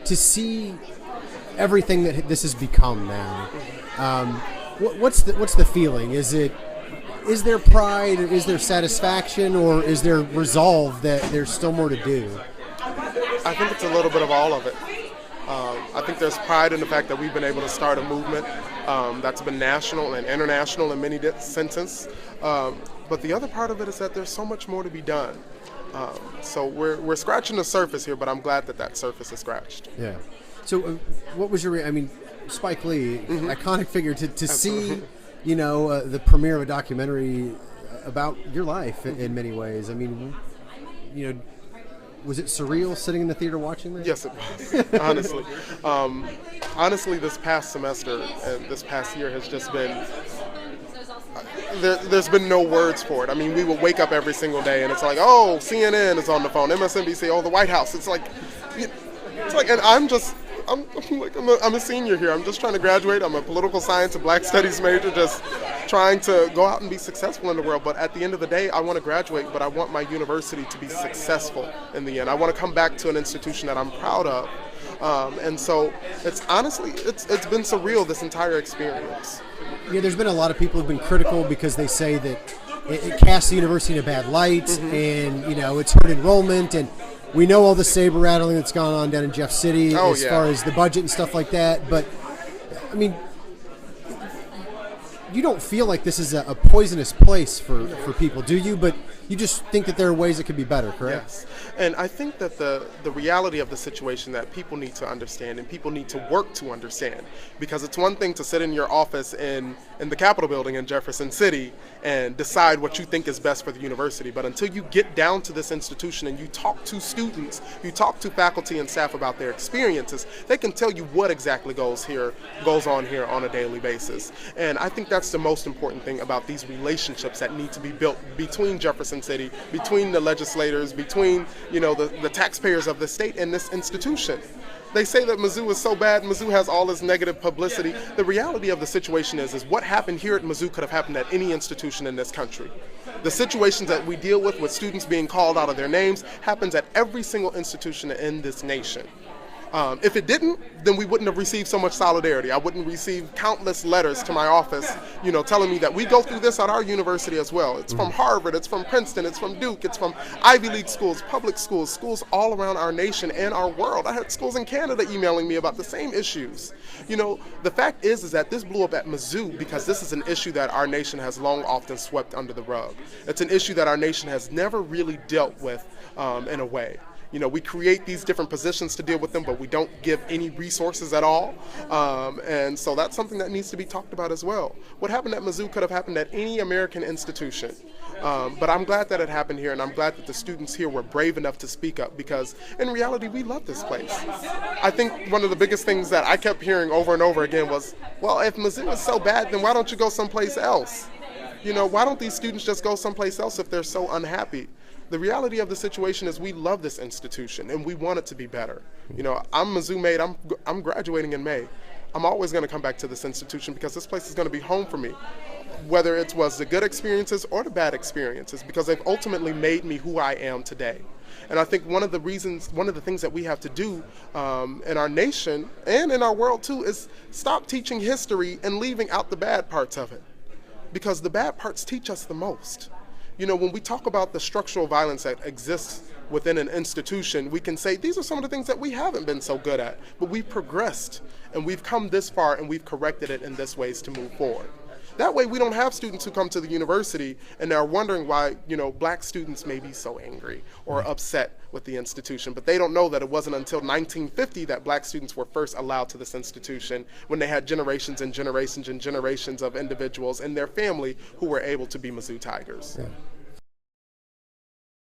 to see everything that this has become now, what's the feeling? Is there pride, is there satisfaction, or is there resolve that there's still more to do? I think it's a little bit of all of it. I think there's pride in the fact that we've been able to start a movement that's been national and international in many senses. But the other part of it is that there's so much more to be done. So we're scratching the surface here, but I'm glad that surface is scratched. Yeah. So what was your, Spike Lee, iconic figure, to see, the premiere of a documentary about your life in many ways. Was it surreal sitting in the theater watching that? Yes, it was. Honestly. Honestly, this past semester and this past year has just been, there's been no words for it. We would wake up every single day and it's like, oh, CNN is on the phone, MSNBC, oh, the White House. It's like, and I'm a senior here. I'm just trying to graduate. I'm a political science and black studies major, just trying to go out and be successful in the world. But at the end of the day, I want to graduate, but I want my university to be successful in the end. I want to come back to an institution that I'm proud of. And so it's honestly, it's been surreal, this entire experience. Yeah, there's been a lot of people who've been critical because they say that it casts the university in a bad light, and it's hurt enrollment, and we know all the saber rattling that's gone on down in Jeff City as far as the budget and stuff like that. But you don't feel like this is a poisonous place for people, do you? But you just think that there are ways it could be better, correct? Yes. And I think that the reality of the situation that people need to understand and people need to work to understand, because it's one thing to sit in your office in the Capitol building in Jefferson City and decide what you think is best for the university. But until you get down to this institution and you talk to students, you talk to faculty and staff about their experiences, they can tell you what exactly goes on here on a daily basis. And I think that's the most important thing about these relationships that need to be built between Jefferson City, between the legislators, between the taxpayers of the state and this institution. They say that Mizzou is so bad, Mizzou has all this negative publicity. The reality of the situation is what happened here at Mizzou could have happened at any institution in this country. The situations that we deal with students being called out of their names, happens at every single institution in this nation. If it didn't, then we wouldn't have received so much solidarity. I wouldn't receive countless letters to my office, telling me that we go through this at our university as well. It's from Harvard, it's from Princeton, it's from Duke, it's from Ivy League schools, public schools, schools all around our nation and our world. I had schools in Canada emailing me about the same issues. The fact is that this blew up at Mizzou because this is an issue that our nation has long often swept under the rug. It's an issue that our nation has never really dealt with in a way. We create these different positions to deal with them, but we don't give any resources at all. And so that's something that needs to be talked about as well. What happened at Mizzou could have happened at any American institution. But I'm glad that it happened here, and I'm glad that the students here were brave enough to speak up, because in reality, we love this place. I think one of the biggest things that I kept hearing over and over again was, well, if Mizzou is so bad, then why don't you go someplace else? Why don't these students just go someplace else if they're so unhappy? The reality of the situation is we love this institution and we want it to be better. I'm Mizzou mate. I'm graduating in May. I'm always going to come back to this institution because this place is going to be home for me, whether it was the good experiences or the bad experiences, because they've ultimately made me who I am today. And I think one of the things that we have to do in our nation and in our world too is stop teaching history and leaving out the bad parts of it, because the bad parts teach us the most. When we talk about the structural violence that exists within an institution, we can say these are some of the things that we haven't been so good at, but we've progressed and we've come this far and we've corrected it in this ways to move forward. That way we don't have students who come to the university and they're wondering why, black students may be so angry or upset with the institution, but they don't know that it wasn't until 1950 that black students were first allowed to this institution, when they had generations and generations and generations of individuals and their family who were able to be Mizzou Tigers. Yeah.